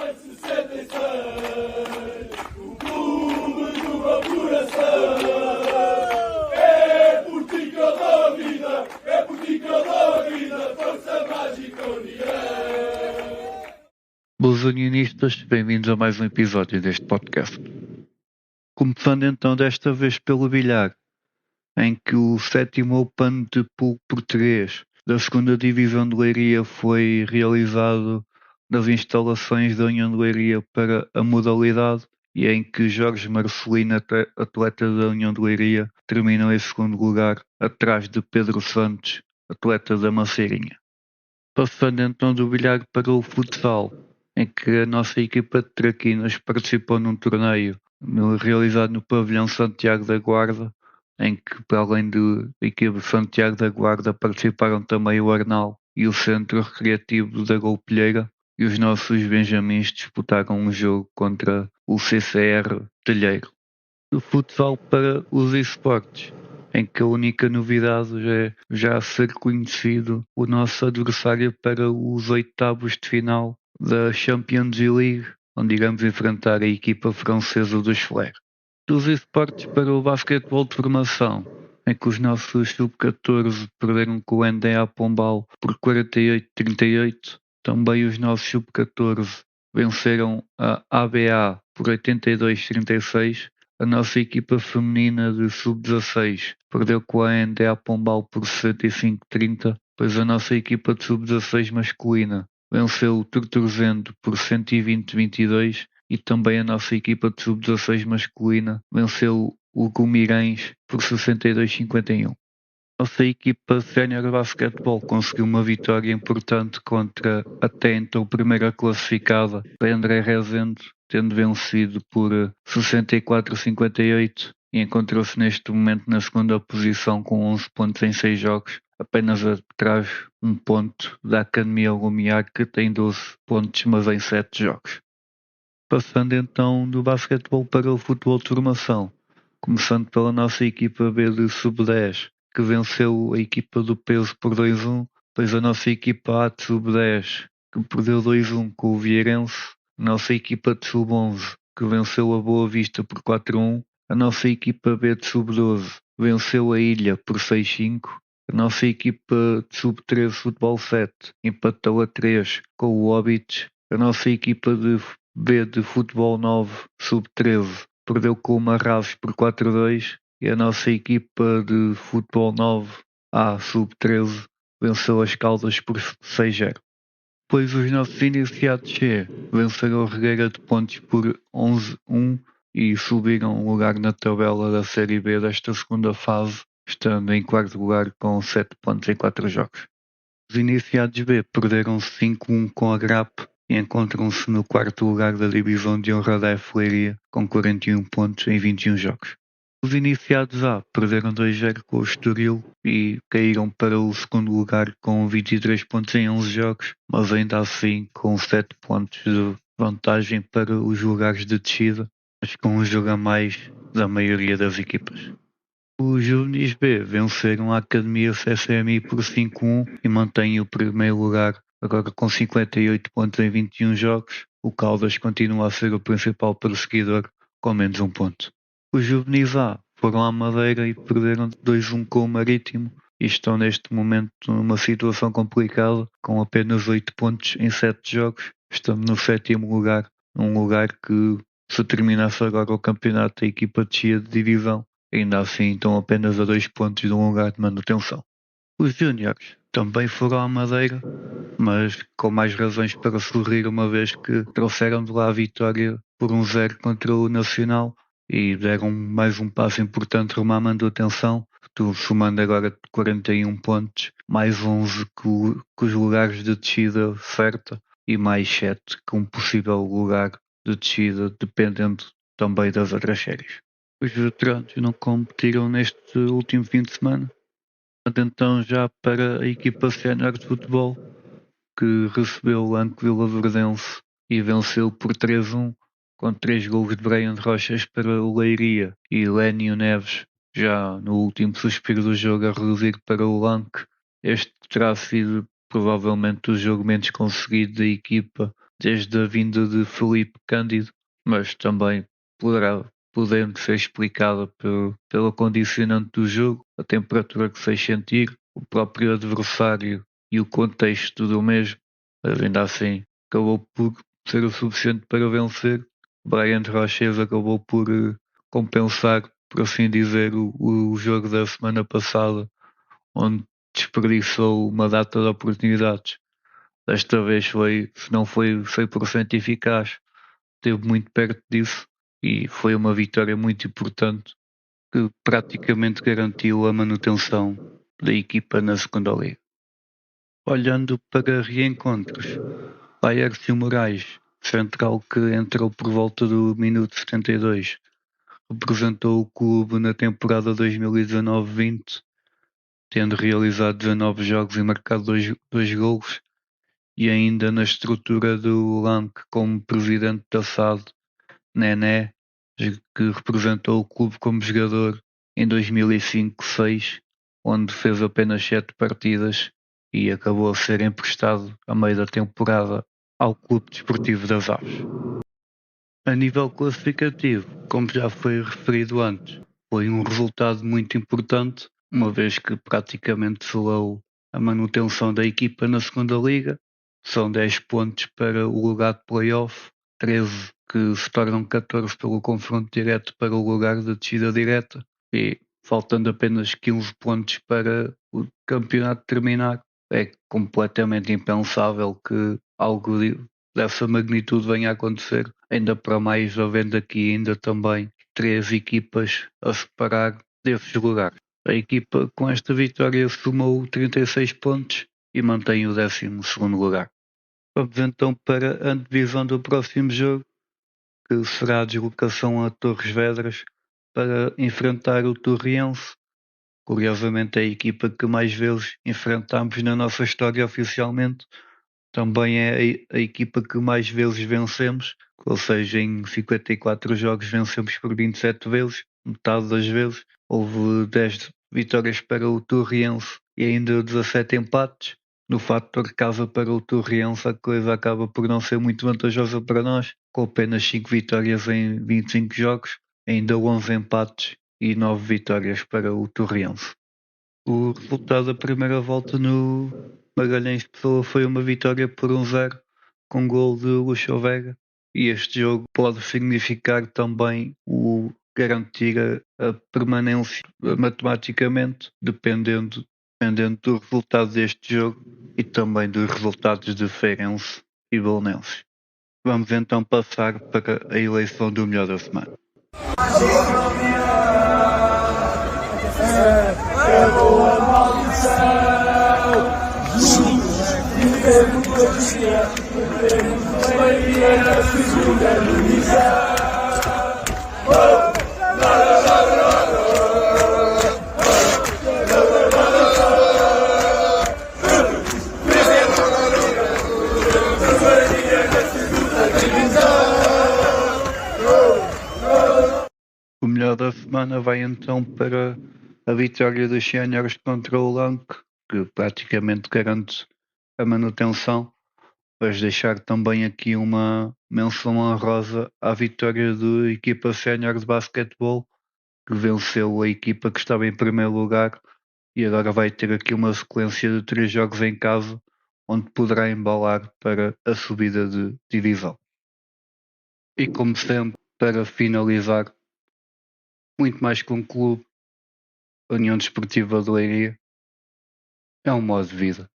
Ai, 66, o clube do meu coração. É por ti que eu dou a vida, é por ti que eu dou a vida, força mágica união. Boas unionistas, bem-vindos a mais um episódio deste podcast. Começando então desta vez pelo bilhar, em que o sétimo Open de Pool português da segunda Divisão de Leiria foi realizado nas instalações da União de Leiria para a modalidade e em que Jorge Marcelino, atleta da União de Leiria, terminou em segundo lugar, atrás de Pedro Santos, atleta da Maceirinha. Passando então do bilhar para o futsal, em que a nossa equipa de Traquinas participou num torneio realizado no pavilhão Santiago da Guarda, em que, para além da equipa de Santiago da Guarda, participaram também o Arnal e o Centro Recreativo da Golpilheira, e os nossos Benjamins disputaram um jogo contra o CCR Telheiro. Do futsal para os esportes, em que a única novidade é já ser conhecido o nosso adversário para os oitavos de final da Champions League, onde iremos enfrentar a equipa francesa dos Flair. Dos esportes para o basquetebol de formação, em que os nossos sub-14 perderam com o NDA Pombal por 48-38, também os nossos sub-14 venceram a ABA por 82-36, a nossa equipa feminina de sub-16 perdeu com a NDA Pombal por 65-30, pois a nossa equipa de sub-16 masculina venceu o Tortozendo por 120-22 e também a nossa equipa de sub-16 masculina venceu o Gumirães por 62-51. Nossa equipa sénior de basquetebol conseguiu uma vitória importante contra até então primeira classificada, a André Rezende, tendo vencido por 64-58 e encontrou-se neste momento na segunda posição com 11 pontos em 6 jogos, apenas atrás um ponto da Academia Lumiar, que tem 12 pontos mas em 7 jogos. Passando então do basquetebol para o futebol de formação, começando pela nossa equipa B de sub-10, que venceu a equipa do peso por 2-1, pois a nossa equipa A de sub-10, que perdeu 2-1 com o Vieirense, a nossa equipa de sub-11, que venceu a Boa Vista por 4-1, a nossa equipa B de sub-12 venceu a Ilha por 6-5, a nossa equipa de sub-13 Futebol 7 empatou a 3 com o Óbidos, a nossa equipa de B de Futebol 9 sub-13 perdeu com o Marrazes por 4-2 e a nossa equipa de Futebol 9 A sub-13 venceu as Caldas por 6-0. Depois os nossos iniciados C venceram a Regueira de Pontes por 11-1 e subiram um lugar na tabela da Série B desta segunda fase, estando em quarto lugar com 7 pontos em 4 jogos. Os iniciados B perderam 5-1 com a Grap e encontram-se no quarto lugar da divisão de honra da F-Leiria com 41 pontos em 21 jogos. Os iniciados A perderam 2-0 com o Estoril e caíram para o segundo lugar com 23 pontos em 11 jogos, mas ainda assim com 7 pontos de vantagem para os lugares de descida, mas com um jogo a mais da maioria das equipas. Os Juvenis B venceram a Academia CCMI por 5-1 e mantêm o primeiro lugar agora com 58 pontos em 21 jogos. O Caldas continua a ser o principal perseguidor com menos um ponto. Os Juvenis A foram à Madeira e perderam 2-1 com o Marítimo e estão neste momento numa situação complicada com apenas 8 pontos em 7 jogos, estando no sétimo lugar, num lugar que, se terminasse agora o campeonato, a equipa descia de divisão. Ainda assim estão apenas a 2 pontos de um lugar de manutenção. Os Júniores também foram à Madeira, mas com mais razões para sorrir, uma vez que trouxeram de lá a vitória por 1-0 contra o Nacional e deram mais um passo importante rumo à manutenção, somando agora 41 pontos, mais 11 que os lugares de descida certa e mais 7 com um possível lugar de descida, dependendo também das outras séries. Os veteranos não competiram neste último fim de semana. Então já para a equipa sénior de futebol, que recebeu o Lanco Vila Verdense e venceu por 3-1, com 3 golos de Brian Rochas para o Leiria e Lénio Neves já no último suspiro do jogo a reduzir para o Lanco. Este terá sido provavelmente o jogo menos conseguido da equipa desde a vinda de Felipe Cândido, mas também podendo ser explicada pela condicionante do jogo, a temperatura que se fez sentir, o próprio adversário e o contexto do mesmo, mas ainda assim acabou por ser o suficiente para vencer. Brian Roches acabou por compensar, por assim dizer, o jogo da semana passada, onde desperdiçou uma data de oportunidades. Desta vez foi, se não foi 100% eficaz, esteve muito perto disso e foi uma vitória muito importante que praticamente garantiu a manutenção da equipa na segunda liga. Olhando para reencontros, Laércio Moraes, central que entrou por volta do minuto 72, representou o clube na temporada 2019-20, tendo realizado 19 jogos e marcado dois golos, e ainda na estrutura do Lank como presidente da SAD, Nené, que representou o clube como jogador em 2005-6, onde fez apenas 7 partidas e acabou a ser emprestado a meio da temporada ao Clube Desportivo das Aves. A nível classificativo, como já foi referido antes, foi um resultado muito importante, uma vez que praticamente selou a manutenção da equipa na segunda liga. São 10 pontos para o lugar de play-off, 13 que se tornam 14 pelo confronto direto para o lugar de descida direta, e faltando apenas 15 pontos para o campeonato terminar. É completamente impensável que algo dessa magnitude venha a acontecer, ainda para mais havendo aqui ainda também 3 equipas a separar desses lugares. A equipa com esta vitória somou 36 pontos e mantém o 12º lugar. Vamos então para a antevisão do próximo jogo, que será a deslocação a Torres Vedras para enfrentar o Torriense. Curiosamente, é a equipa que mais vezes enfrentámos na nossa história oficialmente. Também é a equipa que mais vezes vencemos, ou seja, em 54 jogos vencemos por 27 vezes, metade das vezes. Houve 10 vitórias para o Torriense e ainda 17 empates. No fator casa para o Torriense, a coisa acaba por não ser muito vantajosa para nós, com apenas 5 vitórias em 25 jogos, ainda 11 empates e 9 vitórias para o Torriense. O resultado da primeira volta no Magalhães Pessoa foi uma vitória por 1-0 com gol de Lucho Vega, e este jogo pode significar também o garantir a permanência matematicamente, dependendo do resultado deste jogo e também dos resultados de Feirense e Belenenses. Vamos então passar para a eleição do melhor da semana. É boa maldição, juntos vivemos dia, vivemos alegria na segunda divisão. O melhor da semana vai então para a vitória dos Séniores contra o Lank, que praticamente garante a manutenção. Vais deixar também aqui uma menção honrosa à vitória da equipa sénior de basquetebol, que venceu a equipa que estava em primeiro lugar e agora vai ter aqui uma sequência de 3 jogos em casa, onde poderá embalar para a subida de divisão. E como sempre, para finalizar, muito mais que um clube, a União Desportiva de Leiria é um modo de vida.